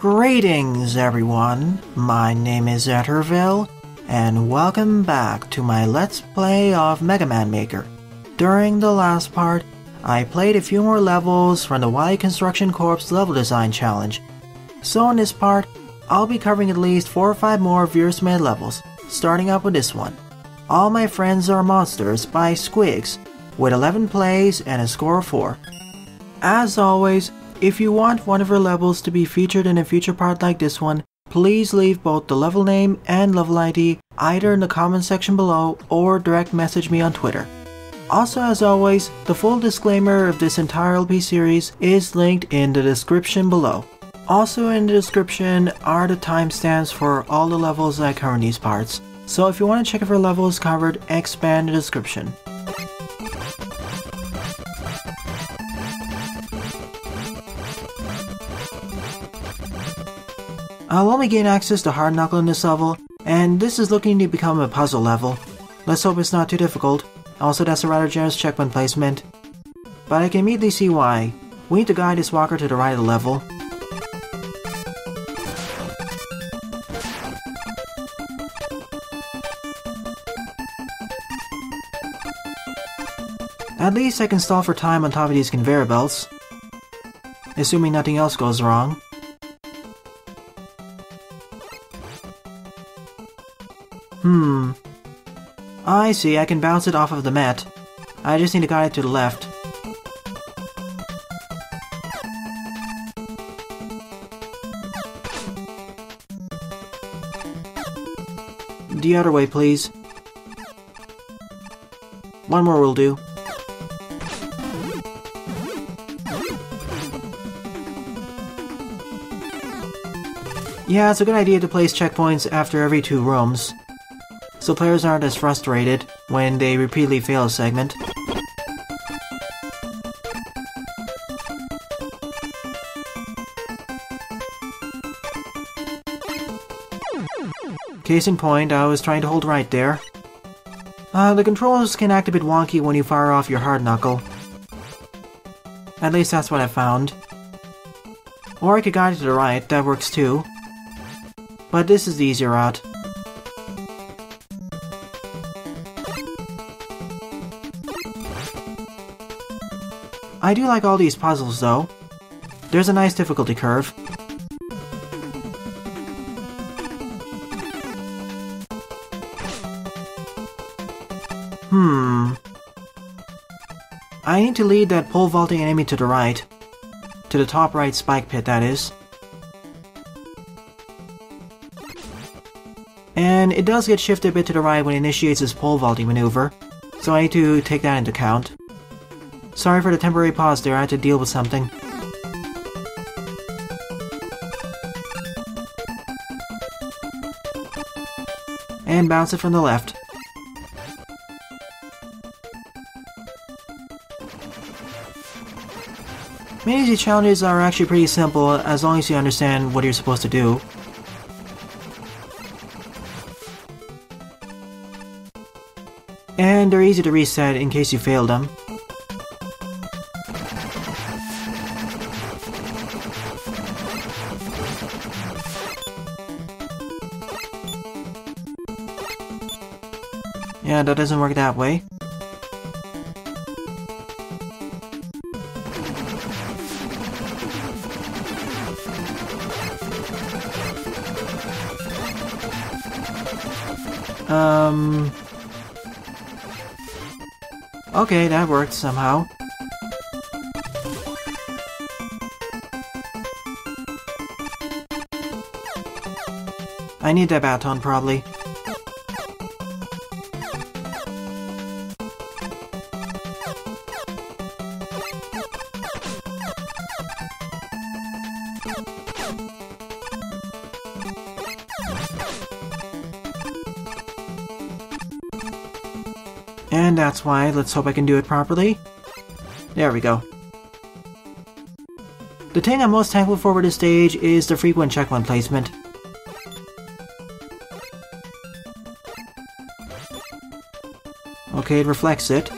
Greetings everyone, my name is Etterville, and welcome back to my Let's Play of Mega Man Maker. During the last part, I played a few more levels from the Y Construction Corp's level design challenge. So in this part, I'll be covering at least 4 or 5 more viewers made levels, starting up with this one. All My Friends Are Monsters by Squiggs, with 11 plays and a score of 4. As always, if you want one of her levels to be featured in a future part like this one, please leave both the level name and level ID either in the comment section below or direct message me on Twitter. Also, as always, the full disclaimer of this entire LP series is linked in the description below. Also in the description are the timestamps for all the levels I cover in these parts, so if you want to check if her level is covered, expand the description. I'll only gain access to Hard Knuckle in this level, and this is looking to become a puzzle level. Let's hope it's not too difficult. Also, that's a rather generous checkpoint placement. But I can immediately see why. We need to guide this walker to the right of the level. At least I can stall for time on top of these conveyor belts. Assuming nothing else goes wrong. I see, I can bounce it off of the mat. I just need to guide it to the left. The other way, please. One more will do. Yeah, it's a good idea to place checkpoints after every 2 rooms, so players aren't as frustrated when they repeatedly fail a segment. Case in point, I was trying to hold right there. The controls can act a bit wonky when you fire off your hard knuckle. At least that's what I found. Or I could guide it to the right, that works too. But this is the easier route. I do like all these puzzles though. There's a nice difficulty curve. I need to lead that pole vaulting enemy to the right. To the top right spike pit, that is. And it does get shifted a bit to the right when it initiates this pole vaulting maneuver, so I need to take that into account. Sorry for the temporary pause there, I had to deal with something. And bounce it from the left. Many of these challenges are actually pretty simple as long as you understand what you're supposed to do. And they're easy to reset in case you failed them. Yeah, that doesn't work that way. Okay, that worked somehow. I need that baton, probably. And that's why, let's hope I can do it properly. There we go. The thing I'm most thankful for with this stage is the frequent checkpoint placement. Okay, it reflects it.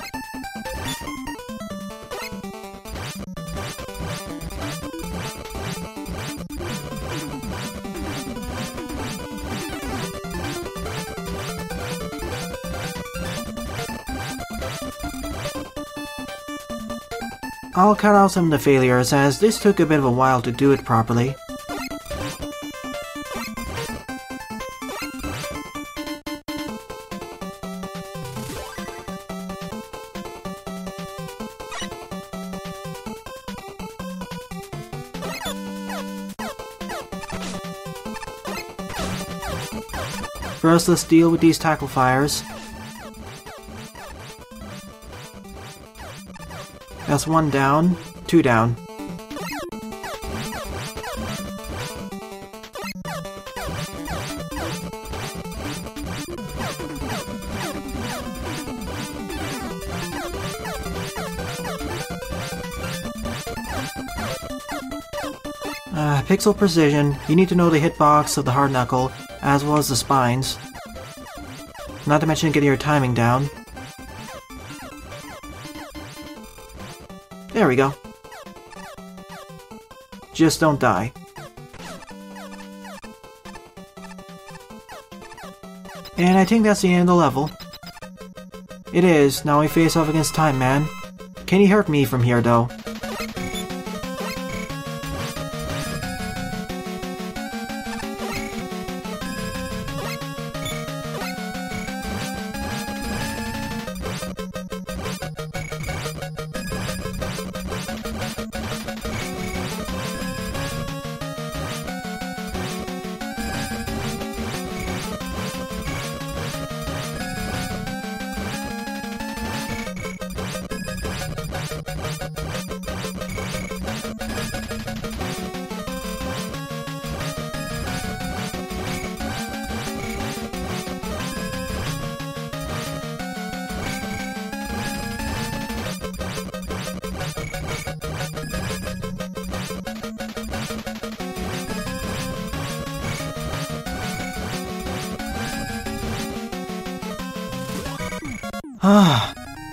I'll cut out some of the failures as this took a bit of a while to do it properly. First, let's deal with these tackle fires. That's 1 down, 2 down. Pixel precision, you need to know the hitbox of the hard knuckle, as well as the spines. Not to mention getting your timing down. There we go. Just don't die. And I think that's the end of the level. It is. Now we face off against Time Man. Can he hurt me from here though?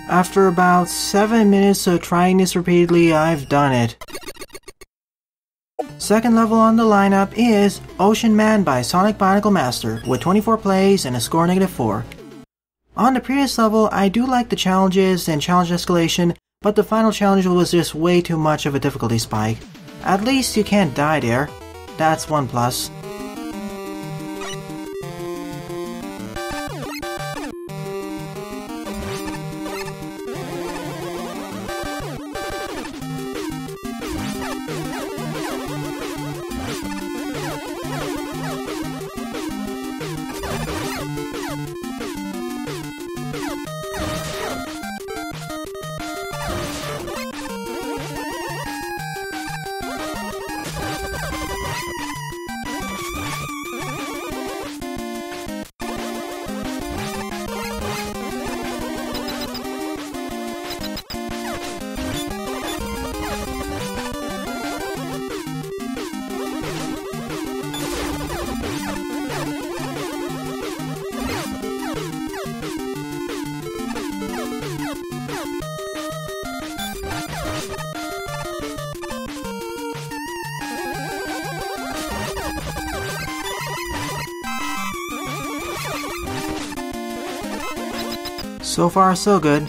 After about 7 minutes of trying this repeatedly, I've done it. Second level on the lineup is Ocean Man by SonicBioniclemaster with 24 plays and a score -4. On the previous level, I do like the challenges and challenge escalation, but the final challenge was just way too much of a difficulty spike. At least you can't die there. That's one plus. So far, so good.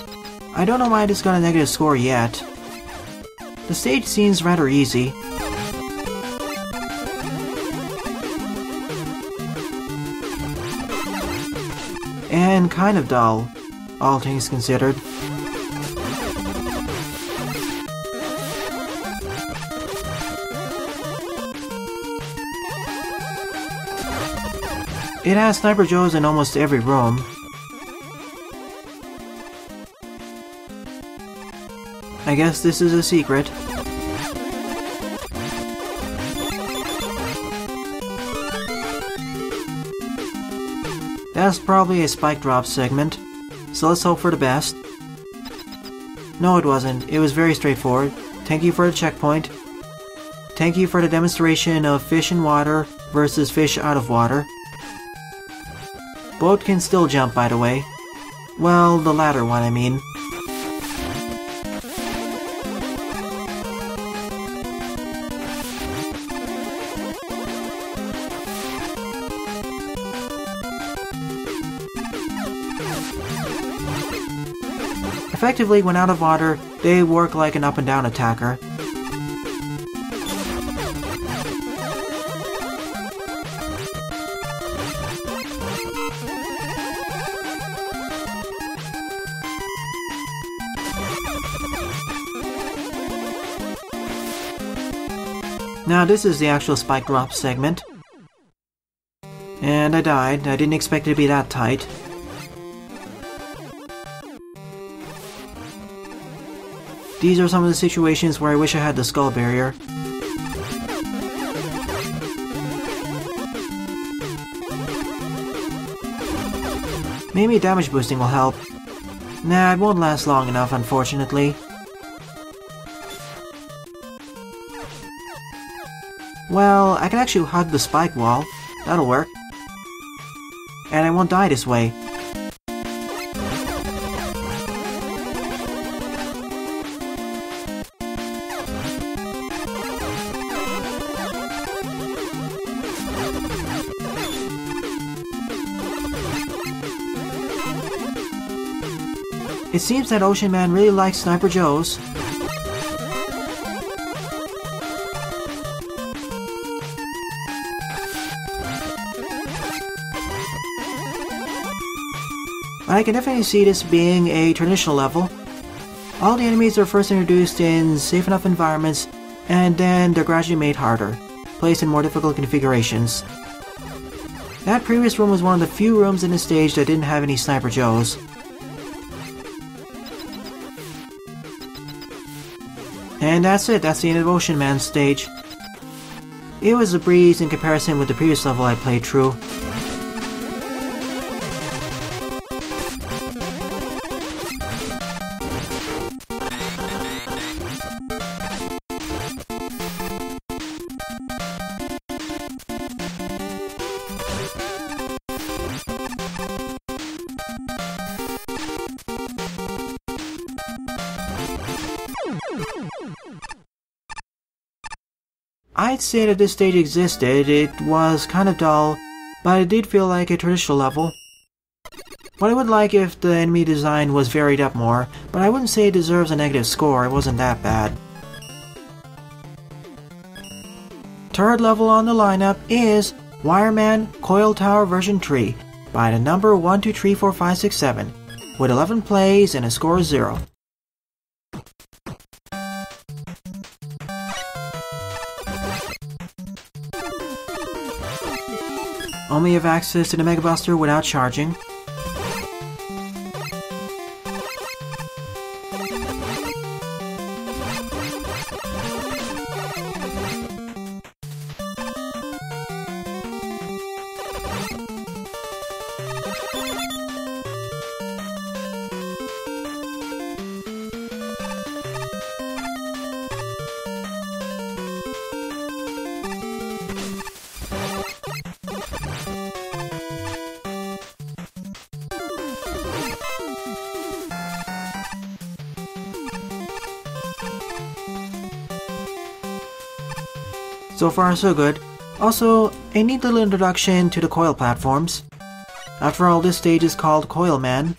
I don't know why I just got a negative score yet. The stage seems rather easy. And kind of dull, all things considered. It has Sniper Joes in almost every room. I guess this is a secret. That's probably a spike drop segment, so let's hope for the best. No, it wasn't. It was very straightforward. Thank you for the checkpoint. Thank you for the demonstration of fish in water versus fish out of water. Boat can still jump, by the way. Well, the latter one, I mean. Effectively, when out of water, they work like an up and down attacker. Now this is the actual spike drop segment. And I died. I didn't expect it to be that tight. These are some of the situations where I wish I had the skull barrier. Maybe damage boosting will help. Nah, it won't last long enough, unfortunately. Well, I can actually hug the spike wall. That'll work. And I won't die this way. It seems that Ocean Man really likes Sniper Joes. I can definitely see this being a traditional level. All the enemies are first introduced in safe enough environments, and then they're gradually made harder, placed in more difficult configurations. That previous room was one of the few rooms in the stage that didn't have any Sniper Joes. And that's it, that's the end of Ocean Man's stage. It was a breeze in comparison with the previous level I played through. I'd say that this stage existed. It was kind of dull, but it did feel like a traditional level. What I would like if the enemy design was varied up more, but I wouldn't say it deserves a negative score, it wasn't that bad. Third level on the lineup is Wireman Coil Tower version 3 by the number 1, 2, 3, 4, 5, 6, 7 with 11 plays and a score of 0. Only have access to the Mega Buster without charging. So far so good. Also, a neat little introduction to the coil platforms. After all, this stage is called Coil Man,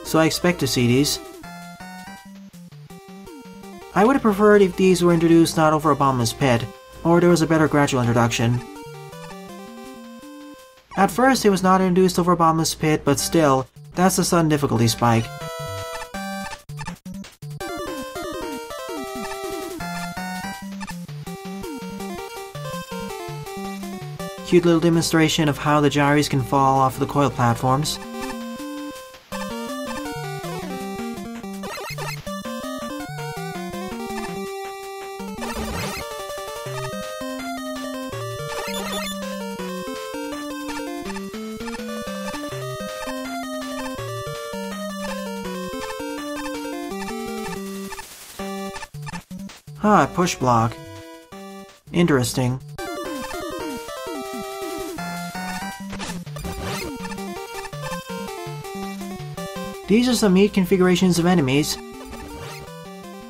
so I expect to see these. I would have preferred if these were introduced not over a bottomless pit, or there was a better gradual introduction. At first it was not introduced over a bottomless pit, but still, that's the sudden difficulty spike. Cute little demonstration of how the gyres can fall off the coil platforms. Ah, push block. Interesting. These are some neat configurations of enemies.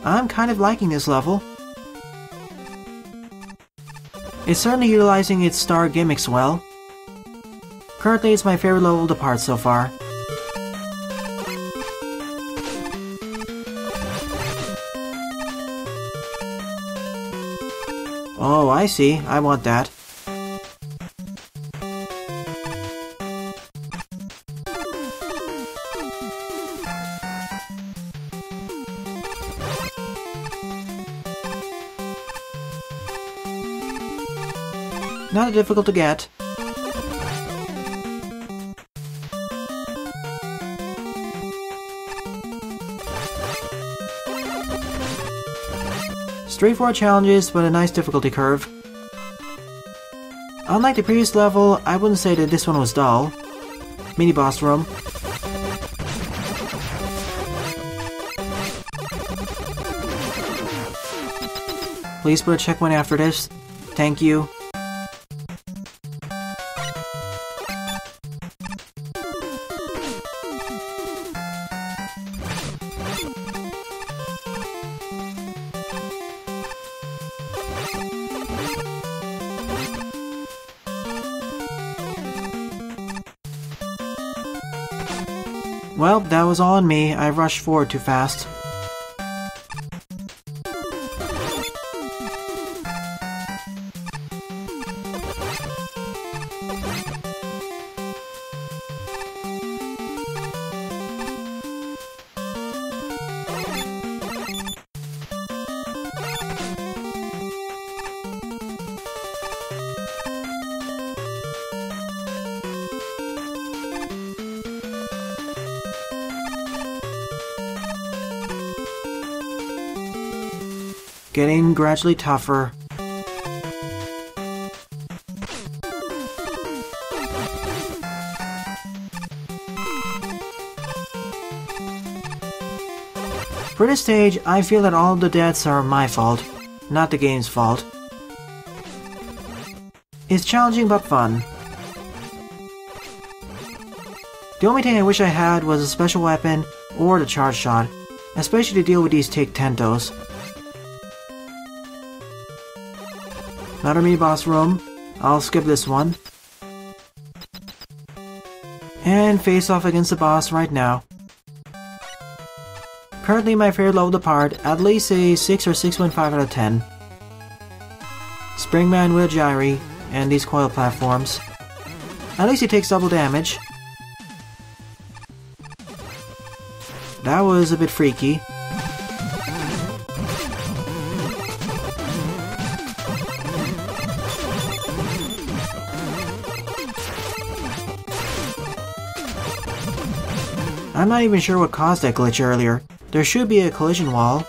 I'm kind of liking this level. It's certainly utilizing its star gimmicks well. Currently it's my favorite level of the part so far. I see. I want that. Not that difficult to get. Straightforward challenges, but a nice difficulty curve. Unlike the previous level, I wouldn't say that this one was dull. Mini boss room. Please put a checkpoint after this. Thank you. Well, that was all on me. I rushed forward too fast. Getting gradually tougher. For this stage, I feel that all the deaths are my fault, not the game's fault. It's challenging but fun. The only thing I wish I had was a special weapon or the charge shot, especially to deal with these take-tentos. Another mini boss room. I'll skip this one. And face off against the boss right now. Currently my favorite level to part, at least a 6 or 6.5 out of 10. Springman with a gyri, and these coil platforms. At least he takes double damage. That was a bit freaky. I'm not even sure what caused that glitch earlier. There should be a collision wall.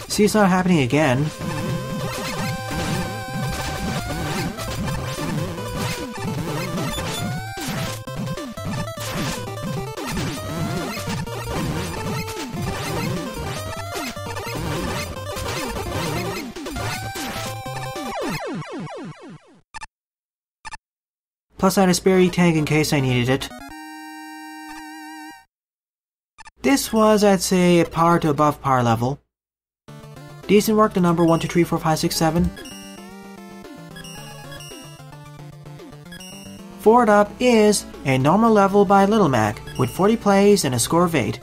See, it's not happening again. Plus I had a spare E-tank in case I needed it. This was, I'd say, a par to above par level. Decent work, the number 1, 2, 3, 4, 5, 6, 7. Forward up is a normal level by Little Mac, with 40 plays and a score of 8.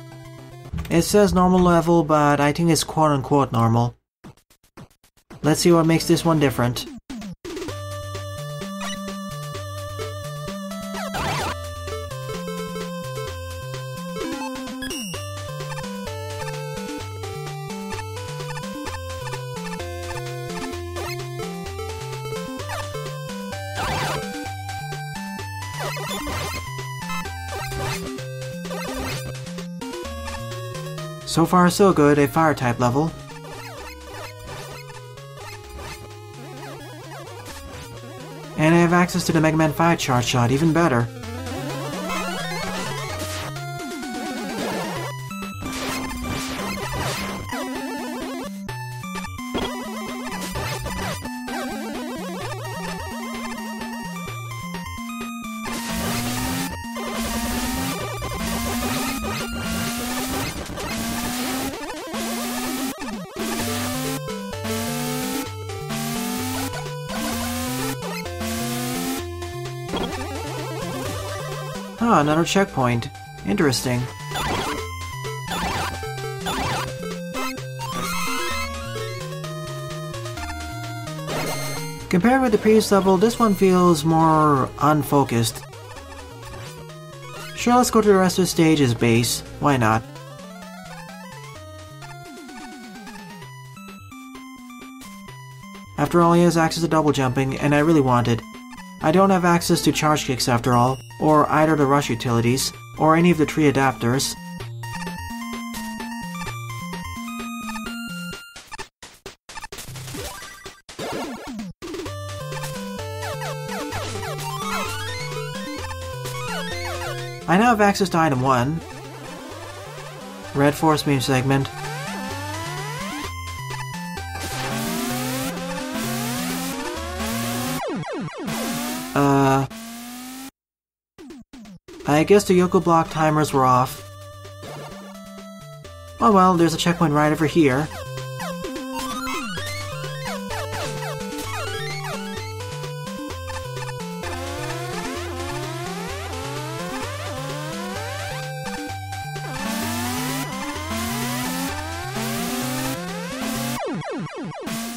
It says normal level, but I think it's quote-unquote normal. Let's see what makes this one different. So far so good, a fire type level. And I have access to the Mega Man 5 charge shot, even better. Huh, another checkpoint. Interesting. Compared with the previous level, this one feels more unfocused. Sure, let's go to the rest of the stage as base. Why not? After all, he has access to double jumping, and I really want it. I don't have access to charge kicks after all, or either the rush utilities, or any of the tree adapters. I now have access to item 1. Red Force Beam segment. I guess the Yoko block timers were off. Oh well, there's a checkpoint right over here.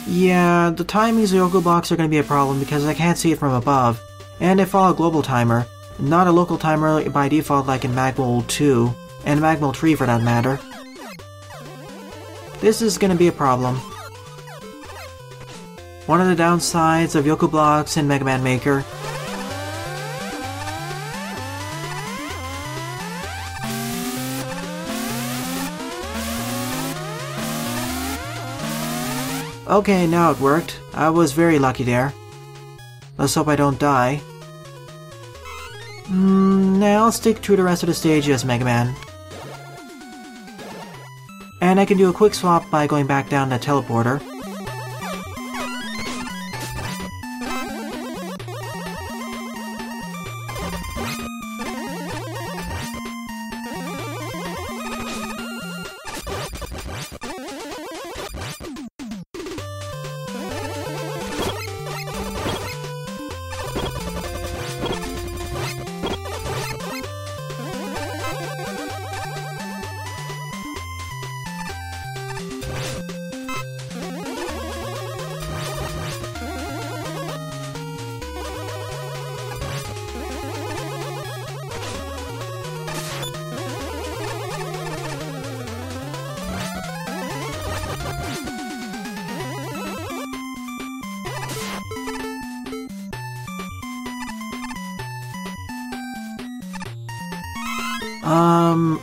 Yeah, the timings of the Yoko blocks are going to be a problem because I can't see it from above, and I follow a global timer, not a local timer by default like in Magmol 2, and Magmol 3 for that matter. This is going to be a problem. One of the downsides of Yoko blocks in Mega Man Maker. Okay, now it worked. I was very lucky there. Let's hope I don't die. Now I'll stick to the rest of the stage as Mega Man. And I can do a quick swap by going back down the teleporter.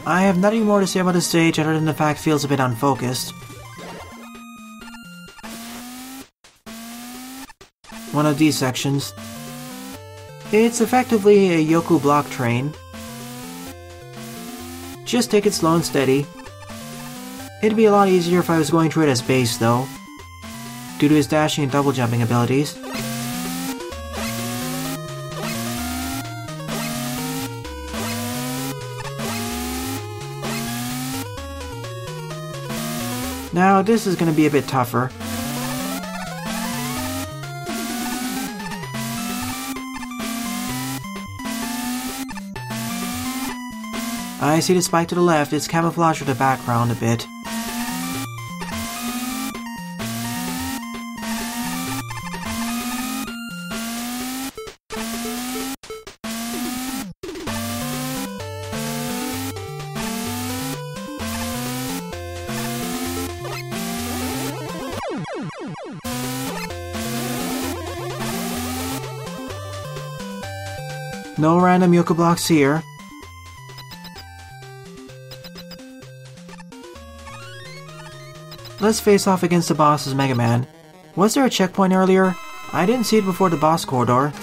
I have nothing more to say about the stage other than the fact it feels a bit unfocused. One of these sections. It's effectively a Yoku block train. Just take it slow and steady. It'd be a lot easier if I was going through it as base though, due to his dashing and double jumping abilities. Now this is going to be a bit tougher. I see the spike to the left, it's camouflaged with the background a bit. No random Yoko blocks here. Let's face off against the boss as Mega Man. Was there a checkpoint earlier? I didn't see it before the boss corridor.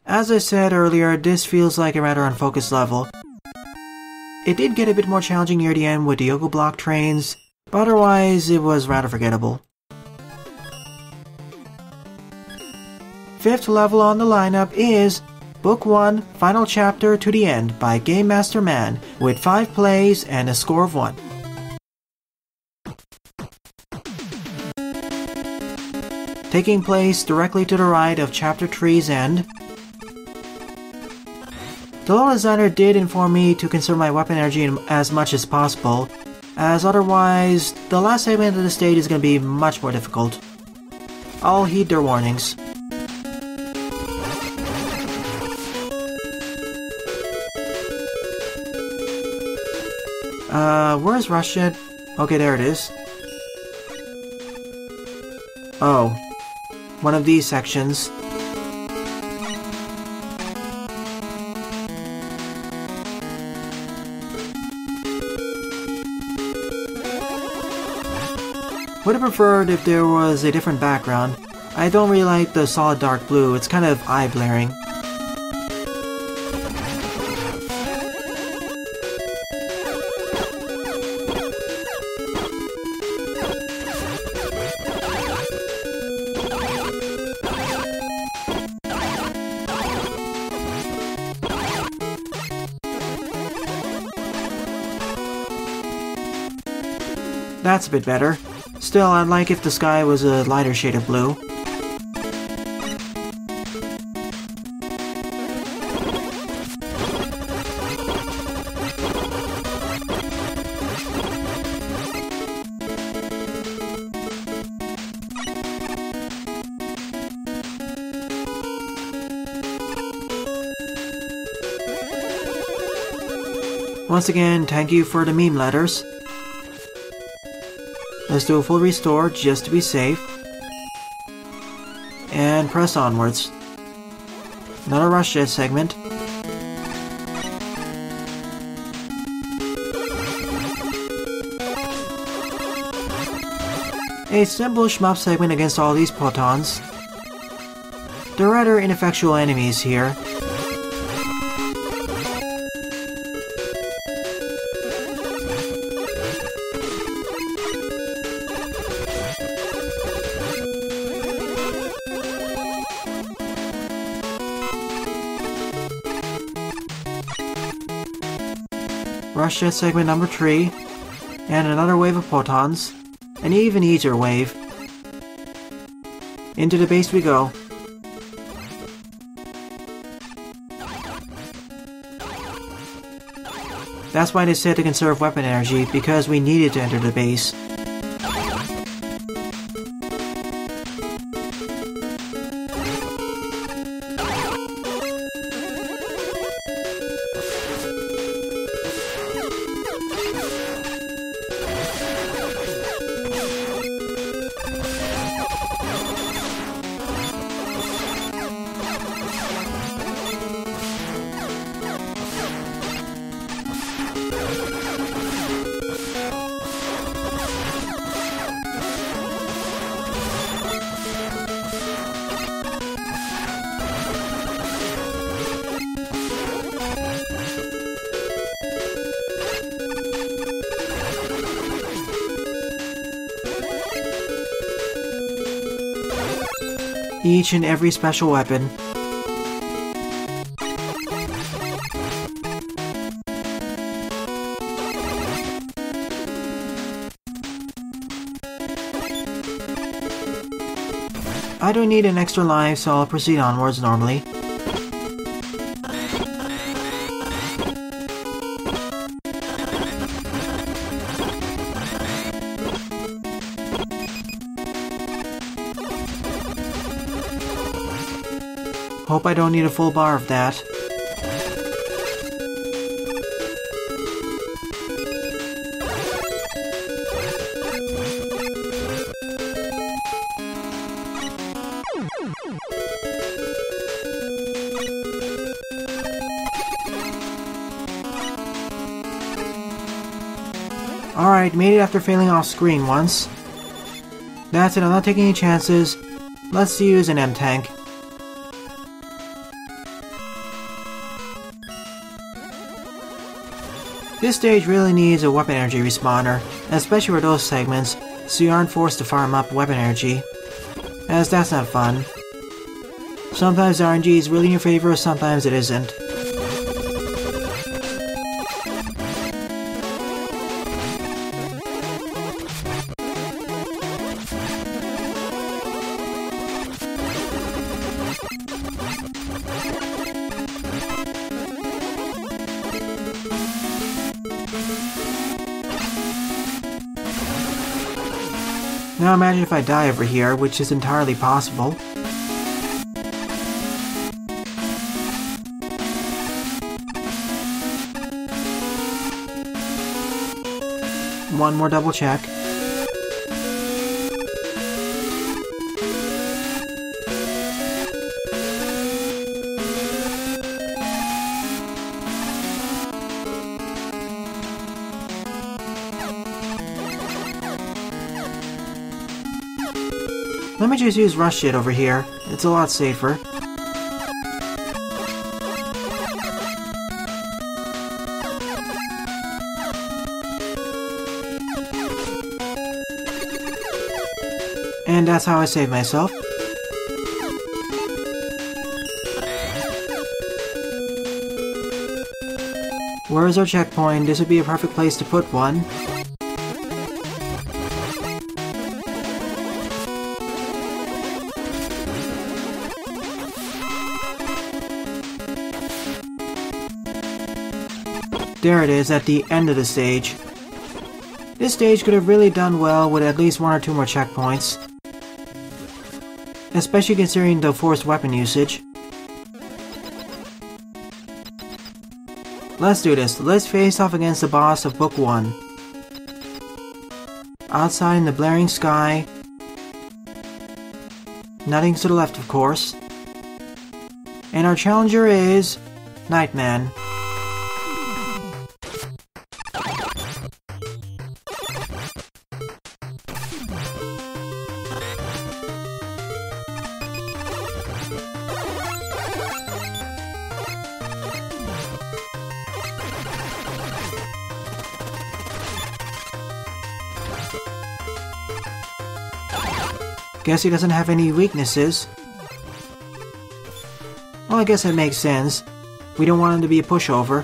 As I said earlier, this feels like a rather unfocused level. It did get a bit more challenging near the end with the Yoko block trains, but otherwise it was rather forgettable. Fifth level on the lineup is Book 1, Final Chapter to the End by Game Master Man, with 5 plays and a score of 1. Taking place directly to the right of Chapter 3's end. The level designer did inform me to conserve my weapon energy as much as possible, as otherwise, the last segment of the stage is going to be much more difficult. I'll heed their warnings. Where's Russia? Okay, there it is. Oh. One of these sections. Would have preferred if there was a different background. I don't really like the solid dark blue, it's kind of eye-blaring. That's a bit better. Still, I'd like if the sky was a lighter shade of blue. Once again, thank you for the meme letters. Let's do a full restore just to be safe. And press onwards. Another rush jet segment. A simple shmup segment against all these protons. They're rather ineffectual enemies here. Rush jet segment number 3, and another wave of photons, an even easier wave. Into the base we go. That's why they said to conserve weapon energy, because we needed to enter the base. Each and every special weapon. I don't need an extra life, so I'll proceed onwards normally. Hope I don't need a full bar of that. Alright, made it after failing off screen once. That's it, I'm not taking any chances. Let's use an M-Tank. This stage really needs a weapon energy respawner, especially for those segments, so you aren't forced to farm up weapon energy, as that's not fun. Sometimes the RNG is really in your favor, sometimes it isn't. Now imagine if I die over here, which is entirely possible. One more double check. Let me just use Rush It over here. It's a lot safer. And that's how I save myself. Where is our checkpoint? This would be a perfect place to put one. There it is, at the end of the stage. This stage could have really done well with at least one or two more checkpoints. Especially considering the forced weapon usage. Let's do this. Let's face off against the boss of Book 1. Outside in the blaring sky. Nothing to the left, of course. And our challenger is Nightman. Guess he doesn't have any weaknesses. Well, I guess that makes sense. We don't want him to be a pushover.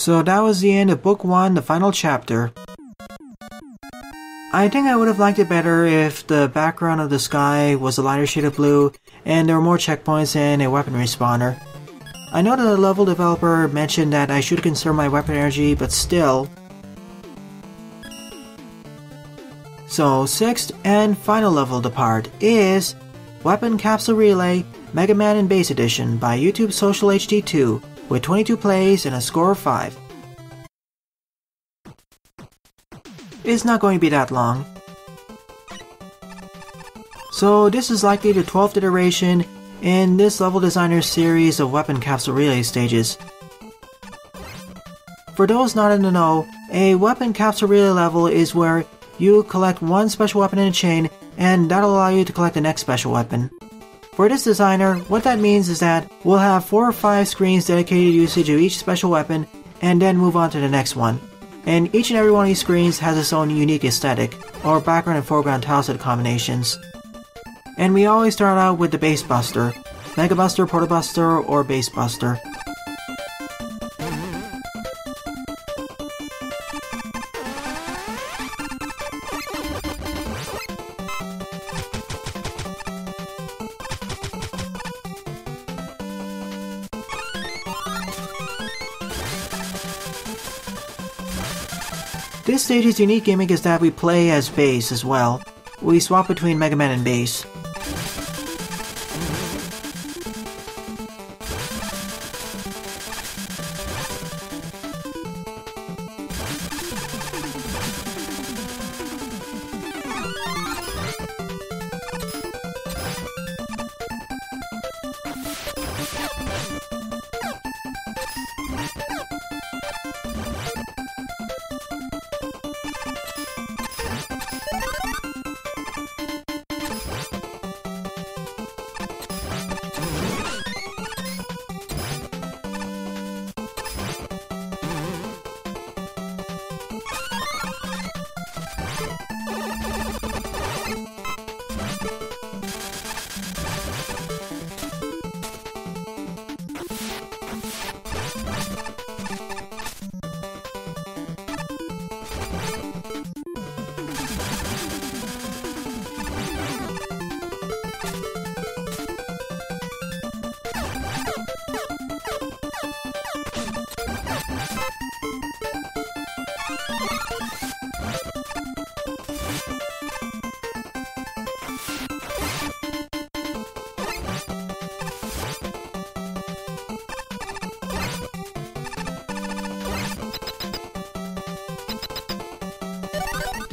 So that was the end of Book 1, the final chapter. I think I would have liked it better if the background of the sky was a lighter shade of blue and there were more checkpoints and a weapon respawner. I know that the level developer mentioned that I should conserve my weapon energy, but still. So, sixth and final level to part is Weapon Capsule Relay Mega Man and Base Edition by YouTube Social HD2 with 22 plays and a score of 5. It's not going to be that long. So this is likely the 12th iteration in this level designer series of Weapon Capsule Relay stages. For those not in the know, a Weapon Capsule Relay level is where you collect one special weapon in a chain and that'll allow you to collect the next special weapon. For this designer, what that means is that we'll have 4 or 5 screens dedicated to usage of each special weapon and then move on to the next one. And each and every one of these screens has its own unique aesthetic, or background and foreground tileset combinations. And we always start out with the Base Buster, Mega Buster, Portal Buster, or Base Buster. This stage's unique gimmick is that we play as Base as well. We swap between Mega Man and Base.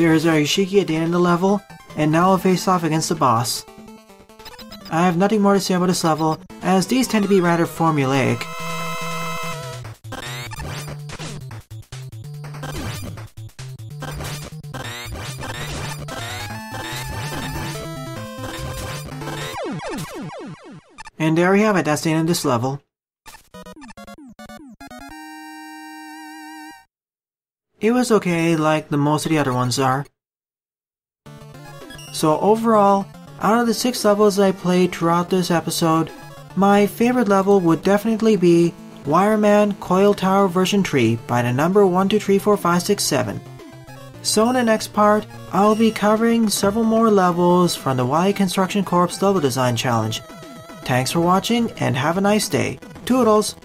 There's Arishiki at the end of the level, and now I'll face off against the boss. I have nothing more to say about this level, as these tend to be rather formulaic. And there we have it, that's the end of this level. It was okay, like the most of the other ones are. So overall, out of the 6 levels I played throughout this episode, my favorite level would definitely be Wireman Coil Tower version 3 by the number 1, 2, 3, 4, 5, 6, 7. So in the next part, I'll be covering several more levels from the Y Construction Corp's level design challenge. Thanks for watching and have a nice day. Toodles!